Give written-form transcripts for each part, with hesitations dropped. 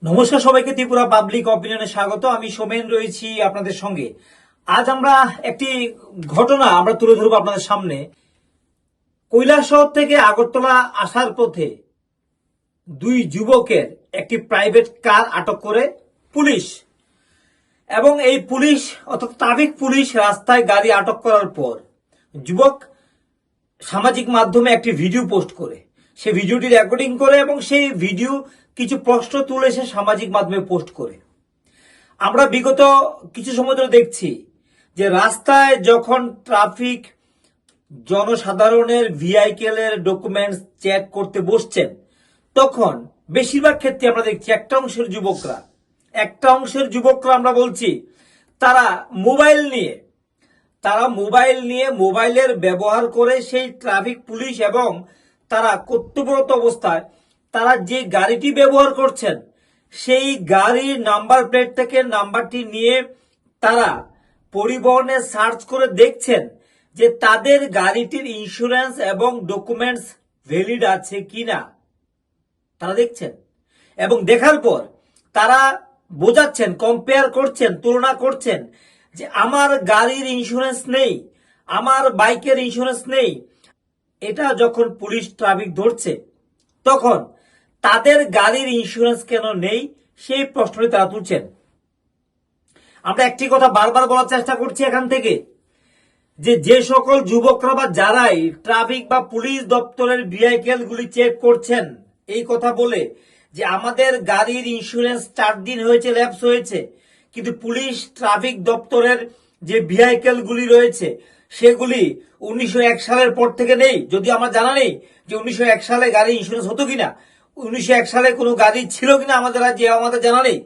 নমস্কার সবাইকে, ত্রিপুরা পাবলিক অপিনিয়নে স্বাগত। আমি সোমেন রয়েছি আপনাদের সঙ্গে। আজ আমরা একটি ঘটনা তুলে ধরবো আপনাদের সামনে। কৈলাসহর থেকে আগরতলা আসার পথে দুই যুবকের একটি প্রাইভেট কার আটক করে পুলিশ। এবং এই পুলিশ অর্থাৎ ট্রাফিক পুলিশ রাস্তায় গাড়ি আটক করার পর যুবক সামাজিক মাধ্যমে একটি ভিডিও পোস্ট করে, সে ভিডিওটি রেকর্ডিং করে এবং সেই ভিডিও কিছু প্রশ্ন তুলে সে সামাজিক মাধ্যমে পোস্ট করে। আমরা বিগত কিছু সময় ধরে দেখছি যে রাস্তায় যখন ট্রাফিক জনসাধারণের ভিআইকেলের ডকুমেন্টস চেক করতে বসছেন, তখন বেশিরভাগ ক্ষেত্রে আমরা দেখছি একটা অংশের যুবকরা আমরা বলছি তারা মোবাইল নিয়ে মোবাইলের ব্যবহার করে সেই ট্রাফিক পুলিশ এবং তারা কর্তব্যরত অবস্থায় তারা যে গাড়িটি ব্যবহার করছেন সেই গাড়ির নাম্বার প্লেট থেকে নাম্বারটি নিয়ে তারা পরিবহনে সার্চ করে দেখছেন যে তাদের গাড়িটির ইন্স্যুরেন্স এবং ডকুমেন্টস ভ্যালিড আছে কিনা তারা দেখছেন। এবং দেখার পর তারা বোঝাচ্ছেন, কম্পেয়ার করছেন, তুলনা করছেন যে আমার গাড়ির ইন্স্যুরেন্স নেই, আমার বাইকের ইন্স্যুরেন্স নেই। এটা যখন পুলিশ ট্রাফিক ধরছে তখন তাদের গাড়ির ইন্স্যুরেন্স কেন নেই সেই প্রশ্নটি তারা তুলছেন। আমরা একটি কথা বারবার বলার চেষ্টা করছি এখান থেকে, যে সকল যুবকরা বা যারাই ট্রাফিক বা পুলিশ দপ্তরের ভেহিকেল গুলি চেক করছেন এই কথা বলে যে আমাদের গাড়ির ইন্স্যুরেন্স 4 দিন হয়েছে, ল্যাপস হয়েছে, কিন্তু পুলিশ ট্রাফিক দপ্তরের যে ভেহিকেল গুলি রয়েছে সেগুলি 1901 সালের পর থেকে নেই। যদি আমার জানা নেই যে 1901 সালে গাড়ির ইন্স্যুরেন্স হতো কিনা, 1901 সালে কোনো গাড়ি ছিল কিনা আমাদের রাজ্যে আমাদের জানা নেই।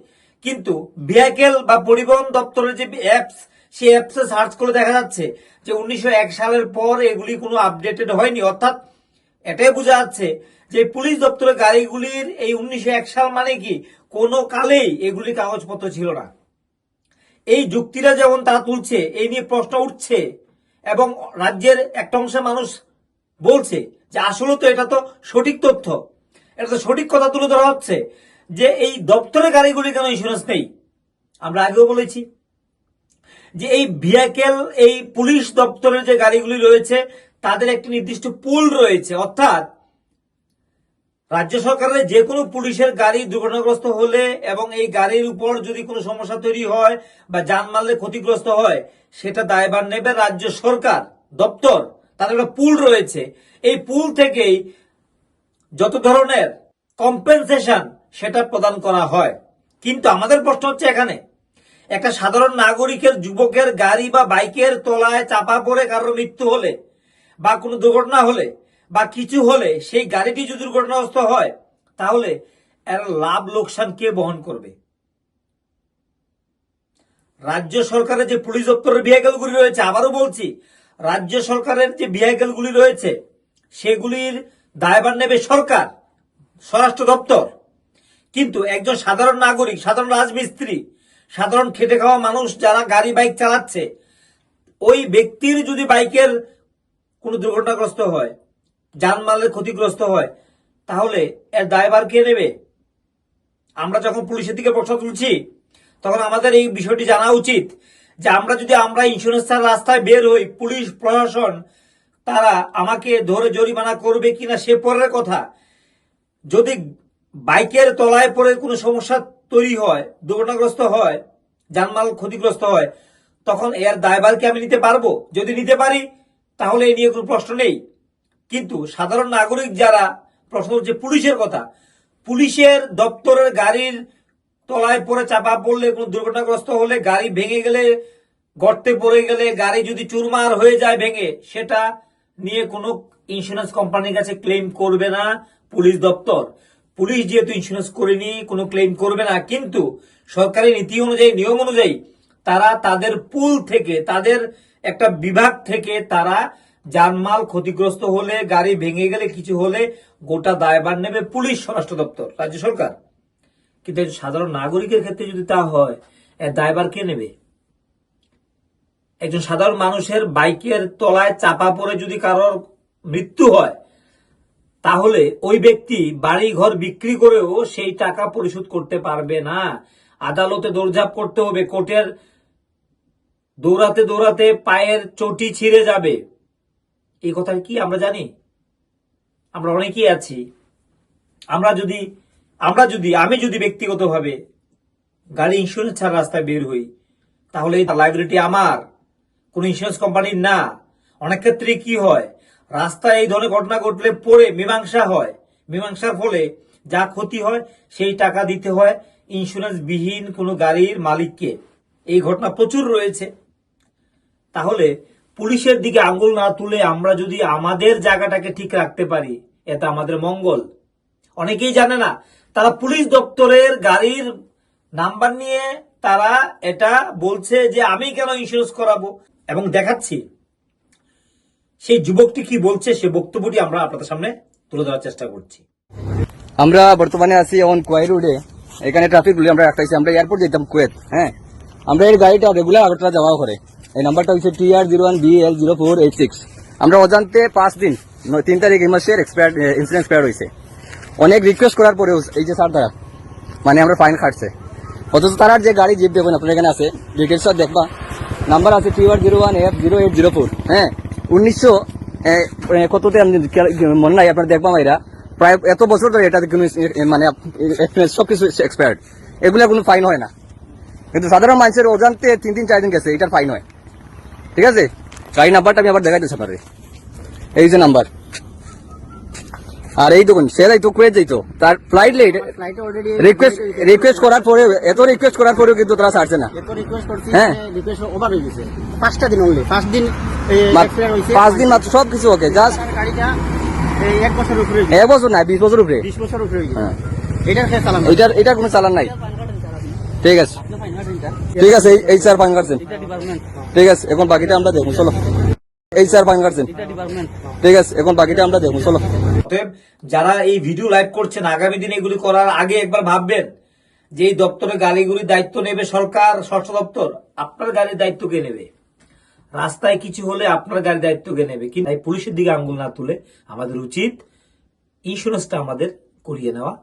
কিন্তু ভেহিকেল বা পরিবহন দপ্তরের যে অ্যাপস, সেই অ্যাপসে সার্চ করে দেখা যাচ্ছে যে 1901 সালের পর এগুলি কোনো আপডেটেড হয়নি। অর্থাৎ এটাই বোঝা যাচ্ছে যে পুলিশ দপ্তরের গাড়িগুলির এই 1901 সাল মানে কি কোনো কালেই এগুলি কাগজপত্র ছিল না। এই যুক্তিটা যেমন তারা তুলছে, এই নিয়ে প্রশ্ন উঠছে এবং রাজ্যের একটা অংশের মানুষ বলছে যে আসলে তো এটা তো সঠিক তথ্য, এটা তো সঠিক কথা তুলে ধরা হচ্ছে যে এই দপ্তরের গাড়িগুলি কেন ইন্স্যুরেন্স নেই। আমরা আগেও বলেছি যে এই ভেহিকেল, এই পুলিশ দপ্তরের যে গাড়িগুলি রয়েছে তাদের একটি নির্দিষ্ট পুল রয়েছে। অর্থাৎ রাজ্য সরকারের যে কোনো পুলিশের গাড়ি দুর্ঘটনাগ্রস্ত হলে এবং এই গাড়ির উপর যদি কোনো সমস্যা তৈরি হয় বা জানমালের ক্ষতিগ্রস্ত হয়, সেটা দায়ভার নেবে রাজ্য সরকার দপ্তর। তাদের একটা পুল রয়েছে, এই পুল থেকেই যত ধরনের কম্পেনসেশন সেটা প্রদান করা হয়। কিন্তু আমাদের প্রশ্ন হচ্ছে এখানে একটা সাধারণ নাগরিকের, যুবকের গাড়ি বা বাইকের তলায় চাপা পড়ে কারোর মৃত্যু হলে বা কোনো দুর্ঘটনা হলে বা কিছু হলে সেই গাড়িটি যদি দুর্ঘটনাগ্রস্ত হয়, তাহলে এর লাভ লোকসান কে বহন করবে? রাজ্য সরকারের যে পুলিশ দপ্তরের ভেহিকেলগুলি রয়েছে, আবারও বলছি, রাজ্য সরকারের যে ভেহিকেলগুলি রয়েছে সেগুলির দায়ভার নেবে সরকার, স্বরাষ্ট্র দপ্তর। কিন্তু একজন সাধারণ নাগরিক, সাধারণ রাজমিস্ত্রি, সাধারণ খেটে খাওয়া মানুষ যারা গাড়ি বাইক চালাচ্ছে, ওই ব্যক্তির যদি বাইকের কোনো দুর্ঘটনাগ্রস্ত হয়, জানমালের ক্ষতিগ্রস্ত হয়, তাহলে এর দায়ভার কে নেবে? আমরা যখন পুলিশের দিকে প্রশ্ন তুলছি তখন আমাদের এই বিষয়টি জানা উচিত যে আমরা ইন্স্যুরেন্স ছাড়া রাস্তায় বের হই, পুলিশ প্রশাসন তারা আমাকে ধরে জরিমানা করবে কিনা সে পরের কথা। যদি বাইকের তলায় পড়ে কোনো সমস্যা তৈরি হয়, দুর্ঘটনাগ্রস্ত হয়, জানমাল ক্ষতিগ্রস্ত হয়, তখন এর দায়ভার কি আমি নিতে পারবো? যদি নিতে পারি তাহলে এ নিয়ে কোনো প্রশ্ন নেই। কিন্তু সাধারণ নাগরিক যারা, প্রশ্ন হচ্ছে পুলিশের কথা, পুলিশের দপ্তরের গাড়ির তলায় পড়ে চাপা পড়লে, কোনো দুর্ঘটনাগ্রস্ত হলে, গাড়ি ভেঙে গেলে, গর্তে পড়ে গেলে, গাড়ি যদি চুরমার হয়ে যায় ভেঙে, সেটা নিয়ে কোনো ইন্স্যুরেন্স কোম্পানির কাছে ক্লেম করবে না পুলিশ দপ্তর। পুলিশ যেহেতু ইন্স্যুরেন্স করেনি, কোনো ক্লেম করবে না। কিন্তু সরকারি নীতি অনুযায়ী, নিয়ম অনুযায়ী তারা তাদের পুল থেকে, তাদের একটা বিভাগ থেকে তারা জানমাল ক্ষতিগ্রস্ত হলে, গাড়ি ভেঙে গেলে, কিছু হলে গোটা দায়ভার নেবে পুলিশ, স্বরাষ্ট্র দপ্তর, রাজ্য সরকার। কিন্তু সাধারণ নাগরিকের ক্ষেত্রে যদি তা হয়, এর দায়ভার কে নেবে? একজন সাধারণ মানুষের বাইকের তলায় চাপা পড়ে যদি কারোর মৃত্যু হয়, তাহলে ওই ব্যক্তি বাড়ি ঘর বিক্রি করেও সেই টাকা পরিশোধ করতে পারবে না। আদালতে দৌড়ঝাঁপ করতে হবে, কোর্টের দৌড়াতে দৌড়াতে পায়ের চটি ছিঁড়ে যাবে। এই কথা কি আমরা জানি? আমরা অনেকেই আছি, আমি যদি ব্যক্তিগতভাবে গাড়ি ইন্স্যুরেন্স ছাড়া রাস্তায় বের হই, তাহলে এই লাইবিলিটি আমার, কোন ইন্স্যুরেন্স কোম্পানির না। অনেক ক্ষেত্রে কি হয়, রাস্তায় এই ধরনের ঘটনা ঘটলে পরে মীমাংসা হয়, মীমাংসার ফলে যা ক্ষতি হয় সেই টাকা দিতে হয় ইন্স্যুরেন্স বিহীন কোনো গাড়ির মালিককে। এই ঘটনা প্রচুর রয়েছে। তাহলে পুলিশের দিকে আঙ্গুল না তুলে আমরা যদি আমাদের জায়গাটাকে ঠিক রাখতে পারি, এটা আমাদের মঙ্গল। অনেকেই জানে না, তারা পুলিশ দপ্তরের গাড়ির নাম্বার নিয়ে তারা এটা বলছে যে আমি কেন ইন্স্যুরেন্স করাবো, এবং দেখাচ্ছি সেই যুবকটি কি বলছে, সে বক্তব্যটি আমরা আপনাদের সামনে তুলে ধরার চেষ্টা করছি। আমরা বর্তমানে আছি এখন কোয়াই রোডে। এখানে ট্রাফিক রুলে আমরা রাখতেছি। আমরা এয়ারপোর্ট যেতাম কুয়েত। হ্যাঁ, আমরা এই গাড়িটা রেগুলার আগরতলা যাওয়া করে। এই নাম্বারটা হচ্ছে TR01BL0486। আমরা অজান্তে 5 দিন 3 তারিখ এই মাসের ইন্স্যুরেন্স এক্সপায়ার হয়েছে। অনেক রিকোয়েস্ট করার পরেও এই যে স্যার দ্বারা মানে আমরা ফাইন খাটছে, অথচ তারা যে গাড়ি জিপ দেখবেন আপনার এখানে আছে, ডিটেলস দেখবা, নাম্বার আছে TR01F0804। হ্যাঁ, 1900 কততে আমি মনে নাই, আপনার দেখবা এরা প্রায় এত বছর ধরে এটা মানে সবকিছু এক্সপায়ার্ড, এগুলো কোনো ফাইন হয় না। কিন্তু সাধারণ মানুষের অজান্তে 3-4 দিন গেছে, এটার ফাইন হয়। ঠিক আছে, গাড়ি নাম্বারটা আমি আবার দেখাইতেছি আপনার, এই যে নাম্বার। আর এই দেখুন, সে যাইতো কুয়েত যাইতো, তার ফ্লাইট লেট, রিকোয়েস্ট করার পরে, এত রিকোয়েস্ট করার পরেও কিন্তু তারা ছাড়ছে না। হ্যাঁ, 5টা দিন অনলি, 5 দিন 5 দিন মাত্র, সবকিছু ওকে, জাস্ট 1 বছর উপরে, 1 বছর না 20 বছর উপরে। 20 বছর উপরে। হ্যাঁ, চালান, এটার কোনো চালান নাই। ঠিক আছে, ঠিক আছে, এই স্যার ফাইন কাটছেন। ঠিক আছে, এখন বাকিটা আমরা দেখুন, চলো। এই স্যার ফাইন কাটছেন। ঠিক আছে, এখন বাকিটা আমরা দেখুন, চলো। যারা এই ভিডিও লাইভ করছেন, আগামী দিনে এগুলি করার আগে একবার ভাববেন যে এই দপ্তরে গাড়িগুলির দায়িত্ব নেবে সরকার, ষষ্ঠ দপ্তর। আপনার গাড়ির দায়িত্ব কে নেবে? রাস্তায় কিছু হলে আপনার গাড়ির দায়িত্ব কে নেবে? কিন্তু পুলিশের দিকে আঙ্গুল না তুলে আমাদের উচিত ইন্স্যুরেন্সটা আমাদের করিয়ে নেওয়া।